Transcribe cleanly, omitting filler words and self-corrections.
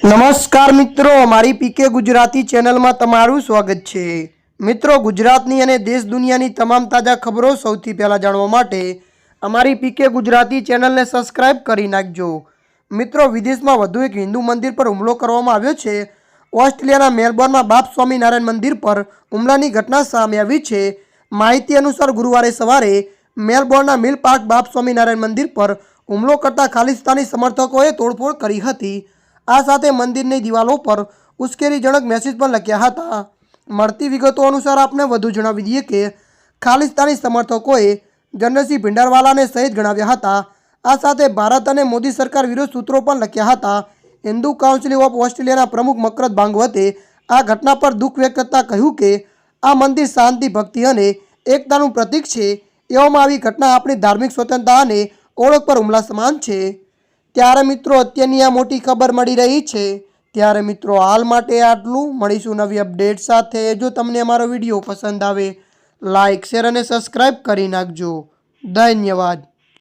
નમસ્કાર મિત્રો, મારી પીકે ગુજરાતી ચેનલમાં તમારું સ્વાગત છે। મિત્રો, ગુજરાતની અને દેશ દુનિયાની તમામ તાજા ખબરો સૌથી પહેલાં જાણવા માટે અમારી પીકે ગુજરાતી ચેનલને સબસ્ક્રાઇબ કરી નાખજો। મિત્રો, વિદેશમાં વધુ એક હિન્દુ મંદિર પર હુમલો કરવામાં આવ્યો છે। ઓસ્ટ્રેલિયાના મેલબોર્નમાં બાપ સ્વામિનારાયણ મંદિર પર હુમલાની ઘટના સામે આવી છે। માહિતી અનુસાર ગુરુવારે સવારે મેલબોર્નના મિલ પાર્ક બાપ સ્વામિનારાયણ મંદિર પર હુમલો કરતા ખાલિસ્તાની સમર્થકોએ તોડફોડ કરી હતી। આ સાથે મંદિરની દિવાલો પર ઉશ્કેરણીજનક મેસેજ પણ લખ્યા હતા। મળતી વિગતો અનુસાર આપને વધુ જણાવી દઈએ કે ખાલિસ્તાની સમર્થકોએ જનરલસિંહ ભિંડારવાલાને શહીદ ગણાવ્યા હતા। આ સાથે ભારત અને મોદી સરકાર વિરુદ્ધ સૂત્રો પણ લખ્યા હતા। હિન્દુ કાઉન્સિલ ઓફ ઓસ્ટ્રેલિયાના પ્રમુખ મકરંદ ભાંગવતે આ ઘટના પર દુઃખ વ્યક્ત કરતાં કહ્યું કે આ મંદિર શાંતિ, ભક્તિ અને એકતાનું પ્રતીક છે। એવામાં આવી ઘટના આપણી ધાર્મિક સ્વતંત્રતા અને ઓળખ પર હુમલા સમાન છે। ત્યારે મિત્રો, અત્યારની આ મોટી ખબર મળી રહી છે। ત્યારે મિત્રો, હાલ માટે આટલું। મળીશું નવી અપડેટ સાથે। જો તમને અમારો વિડીયો પસંદ આવે, લાઇક, શેર અને સબસ્ક્રાઇબ કરી નાખજો। ધન્યવાદ।